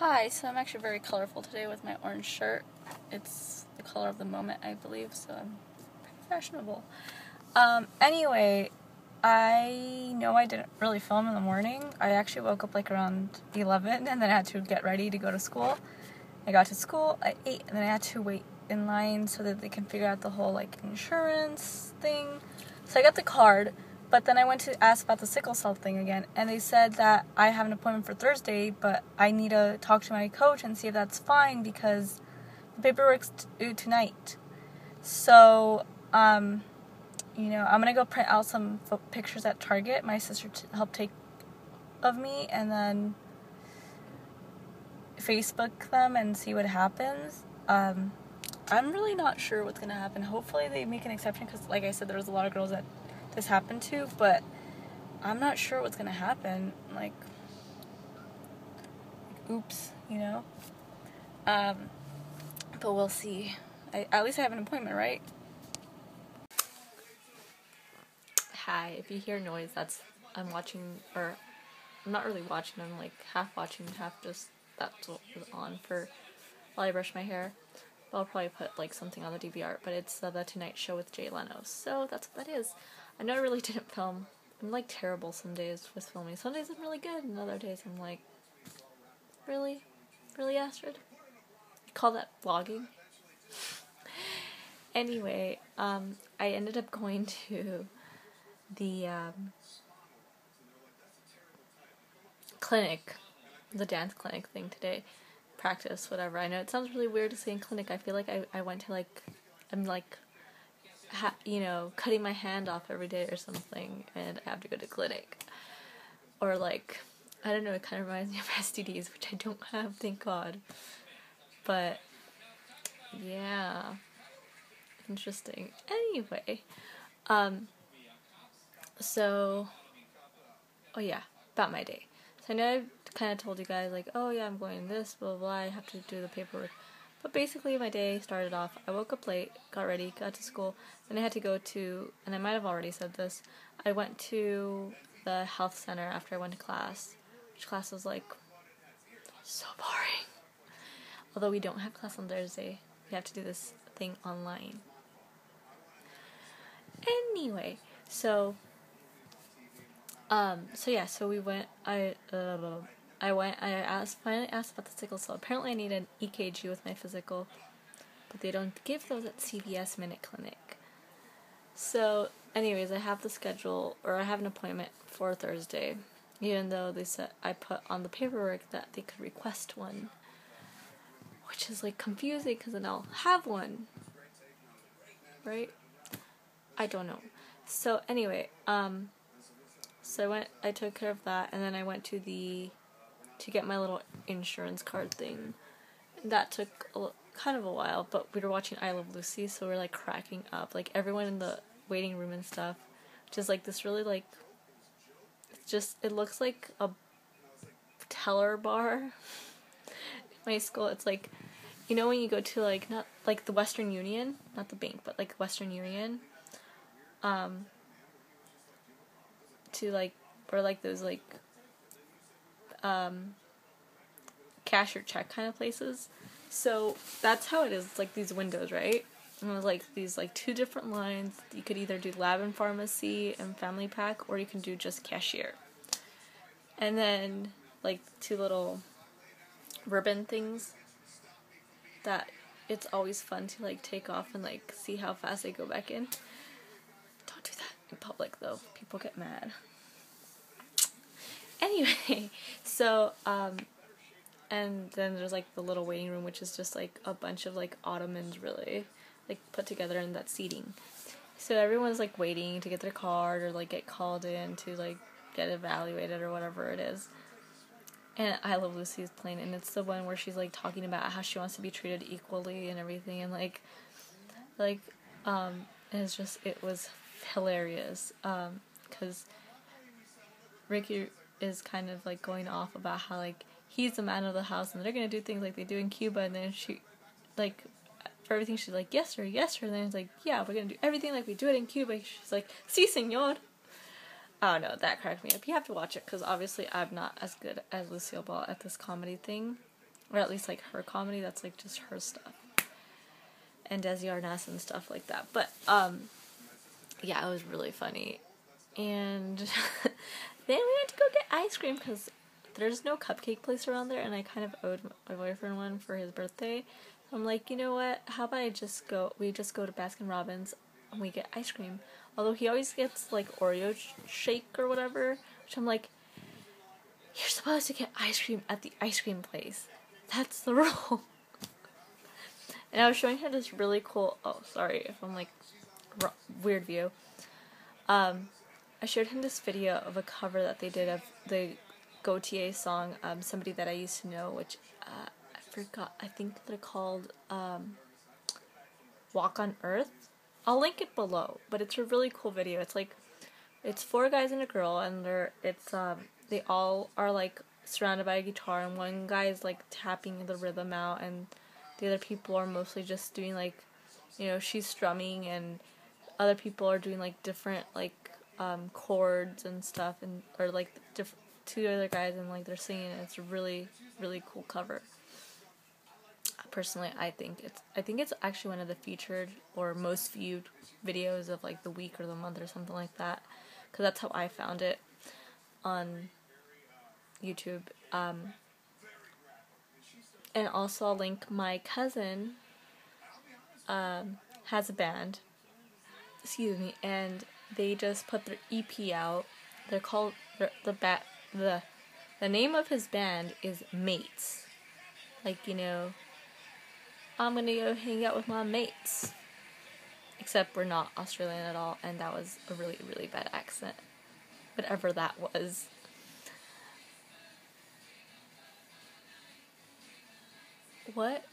Hi, so I'm actually very colorful today with my orange shirt. It's the color of the moment, I believe, so I'm pretty fashionable. Anyway, I know I didn't really film in the morning. I actually woke up like around 11 and then I had to get ready to go to school. I got to school at 8 and then I had to wait in line so that they can figure out the whole like insurance thing. So I got the card. But then I went to ask about the sickle cell thing again, and they said that I have an appointment for Thursday, but I need to talk to my coach and see if that's fine because the paperwork's due tonight. So, I'm gonna go print out some pictures at Target. My sister helped take of me, and then Facebook them and see what happens. I'm really not sure what's gonna happen. Hopefully they make an exception because, like I said, there was a lot of girls that this happened to, but I'm not sure what's gonna happen. Like oops, but we'll see. At least I have an appointment, right? Hi, if you hear noise, I'm watching, or I'm not really watching, I'm like half watching, half just, that's what was on for while I brush my hair. I'll probably put like something on the DVR, but it's the Tonight Show with Jay Leno, so that's what that is. I know I really didn't film. I'm like terrible some days with filming. Some days I'm really good, and other days I'm like, really? Really, Astrid? You call that vlogging? Anyway, I ended up going to the clinic, the dance clinic thing today, practice, whatever. I know it sounds really weird to say in clinic. I feel like I went to I'm cutting my hand off every day or something, and I have to go to clinic. Or like, I don't know, it kind of reminds me of STDs, which I don't have, thank God. But, yeah. Interesting. Anyway, about my day. So I know I've kind of told you guys, like, oh yeah, I'm going this, blah, blah, blah, I have to do the paperwork. But basically my day started off, I woke up late, got ready, got to school, then I had to go to, and I might have already said this, I went to the health center after I went to class, which class was like, so boring. Although we don't have class on Thursday, we have to do this thing online. Anyway, so we went, finally asked about the sickle cell. Apparently I need an EKG with my physical, but they don't give those at CVS Minute Clinic. So, anyways, I have I have an appointment for Thursday, even though they said I put on the paperwork that they could request one, which is like confusing because then I'll have one, right? I don't know. So anyway, I took care of that, and then I went to get my little insurance card thing. That took kind of a while, but we were watching I Love Lucy, so we were like cracking up, like everyone in the waiting room and stuff, which is like this really like, it looks like a teller bar. In my school, it's like, when you go to like, not like the Western Union, not the bank, but like Western Union, to like, or like those like cash or check kind of places. So that's how it is. It's like these windows, right? And there's like these like two different lines. You could either do lab and pharmacy and family pack, or you can do just cashier. And then like two little ribbon things that it's always fun to like take off and like see how fast they go back in. Don't do that in public though. People get mad. Anyway, so and then there's like the little waiting room, which is just like a bunch of like ottomans really like put together in that seating. So everyone's like waiting to get their card or like get called in to like get evaluated or whatever it is. And I Love Lucy is playing, and it's the one where she's like talking about how she wants to be treated equally and everything, and like and it was hilarious, because Ricky is kind of like going off about how like he's the man of the house and they're gonna do things like they do in Cuba, and then she like for everything she's like yes sir, and then it's like yeah, we're gonna do everything like we do it in Cuba. She's like si señor. I don't know, that cracked me up. You have to watch it because obviously I'm not as good as Lucille Ball at this comedy thing. or at least like her comedy. That's like just her stuff, and Desi Arnaz and stuff like that. But yeah, it was really funny. And then we went to go get ice cream because there's no cupcake place around there, and I kind of owed my boyfriend one for his birthday. I'm like, you know what? How about we just go to Baskin Robbins and we get ice cream. Although he always gets like Oreo shake or whatever, which I'm like, you're supposed to get ice cream at the ice cream place. That's the rule. And I was showing her this really cool. Oh, sorry if I'm like weird view. I showed him this video of a cover that they did of the Gotye song, Somebody That I Used to Know, which I forgot. I think they're called Walk on Earth. I'll link it below, but it's a really cool video. It's 4 guys and a girl, and they all are like surrounded by a guitar, and one guy is like tapping the rhythm out, and the other people are mostly just doing like, she's strumming, and other people are doing like different like chords and stuff, and or like different 2 other guys, and like they're singing. It's a really, really cool cover. Personally, I think it's actually one of the featured or most viewed videos of like the week or the month or something like that, because that's how I found it on YouTube. And also I'll link my cousin has a band, and they just put their EP out. They're called the name of his band is Mates. Like, I'm gonna go hang out with my mates. Except we're not Australian at all, and that was a really, really bad accent. Whatever that was. What?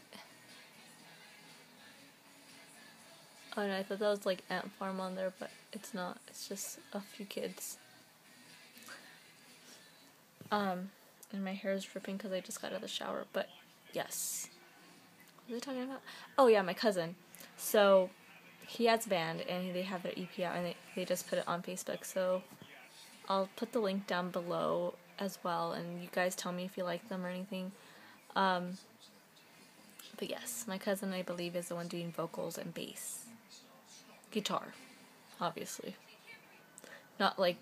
Oh no, I thought that was like Ant Farm on there, but it's not. It's just a few kids. And my hair is dripping because I just got out of the shower, but yes. What was I talking about? Oh yeah, my cousin. So, he has a band, and they have their EP out, and they just put it on Facebook, so I'll put the link down below as well, and you guys tell me if you like them or anything. But yes, my cousin, I believe, is the one doing vocals and bass. Guitar, obviously. Not like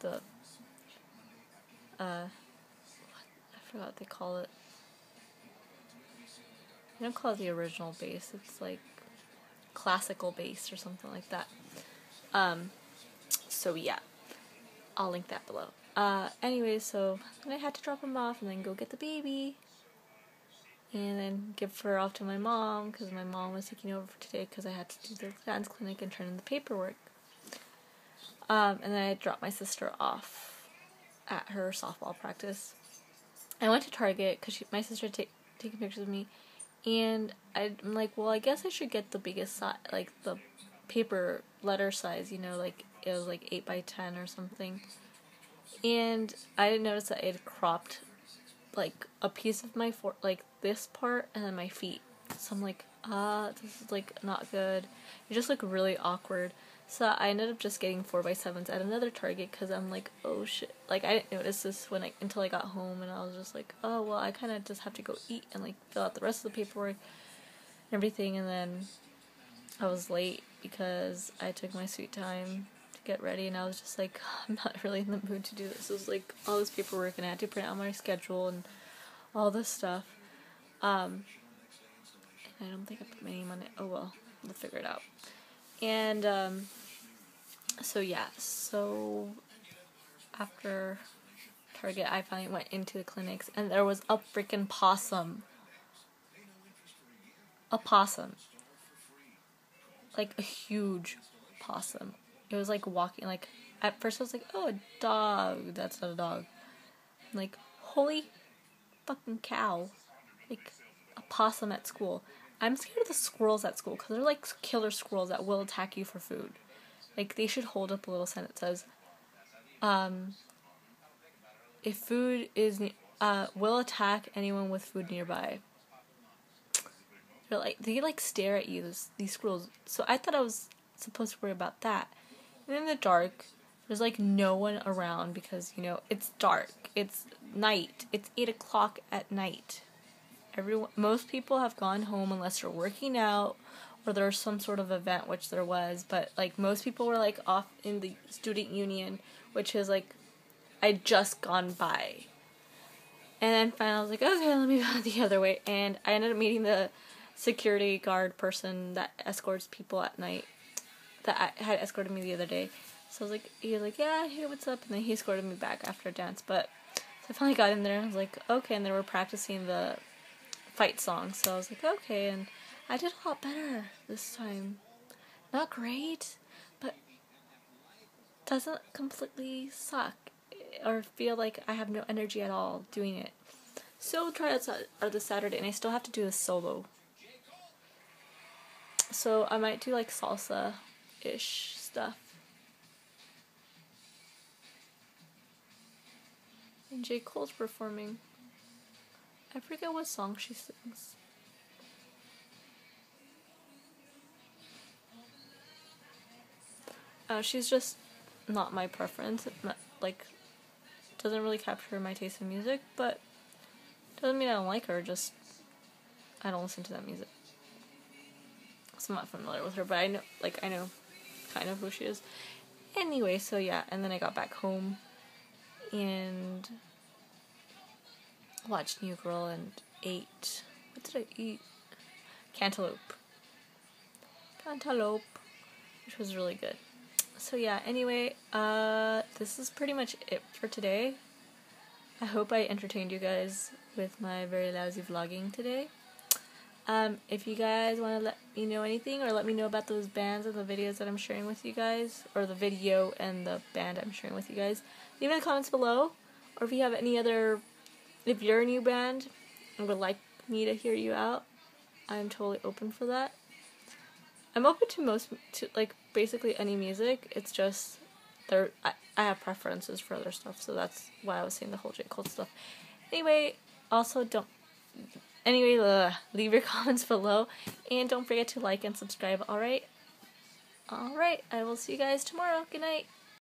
the, I forgot what they call it. They don't call it the original bass, it's like classical bass or something like that. So yeah, I'll link that below. Anyway, so I had to drop him off and then go get the baby. And then give her off to my mom, because my mom was taking over for today because I had to do the dance clinic and turn in the paperwork. And then I dropped my sister off at her softball practice. I went to Target because my sister taking pictures of me, and I'm like, well, I guess I should get the biggest size, like the paper letter size, like it was like 8x10 or something. And I didn't notice that it had cropped like a piece of my like this part and then my feet. So I'm like, this is like not good. It just looked really awkward. So I ended up just getting 4x7s at another Target because I'm like, oh shit. Like, I didn't notice this until I got home, and I was just like, oh, well, I kind of just have to go eat and like fill out the rest of the paperwork and everything. And then I was late because I took my sweet time to get ready, and I was just like, I'm not really in the mood to do this. It was like all this paperwork, and I had to print out my schedule and all this stuff. And I don't think I put my name on it. Oh well, we'll figure it out. And so yeah, so after Target, I finally went into the clinics, and there was a freaking possum. A possum. Like a huge possum. It was like walking, like, at first I was like, oh, a dog. That's not a dog. I'm like, holy fucking cow. Like, a possum at school. I'm scared of the squirrels at school, because they're like killer squirrels that will attack you for food. Like, they should hold up a little sign that says, if food is, will attack anyone with food nearby. They stare at you, these squirrels. So I thought I was supposed to worry about that. And in the dark, there's like no one around because, it's dark. It's night. It's 8 o'clock at night. most people have gone home unless they're working out or there's some sort of event, which there was, but like most people were like off in the student union, which is like I'd just gone by. And then finally I was like, okay, let me go the other way, and I ended up meeting the security guard person that escorts people at night that had escorted me the other day. So I was like, he was like, yeah, hey, what's up? And then he escorted me back after a dance. But so I finally got in there and I was like, okay, and they were practicing the fight song. So I was like, okay, and I did a lot better this time. Not great, but doesn't completely suck or feel like I have no energy at all doing it. So tryouts are this Saturday, and I still have to do a solo. So I might do like salsa-ish stuff. And J. Cole's performing. I forget what song she sings. She's just not my preference. Like, doesn't really capture my taste in music, but doesn't mean I don't like her, just I don't listen to that music. So I'm not familiar with her, but I know kind of who she is. Anyway, so yeah, and then I got back home and watched New Girl and ate, what did I eat? Cantaloupe, which was really good. So yeah, anyway, this is pretty much it for today. I hope I entertained you guys with my very lousy vlogging today. If you guys want to let me know anything or let me know about those bands and the videos that I'm sharing with you guys, or the video and the band I'm sharing with you guys, leave in the comments below. Or if you have any other, if you're a new band and would like me to hear you out, I'm totally open for that. I'm open to like basically any music. It's just I have preferences for other stuff, so that's why I was saying the whole J. Cole stuff. Anyway, also leave your comments below, and don't forget to like and subscribe. Alright, I will see you guys tomorrow. Good night.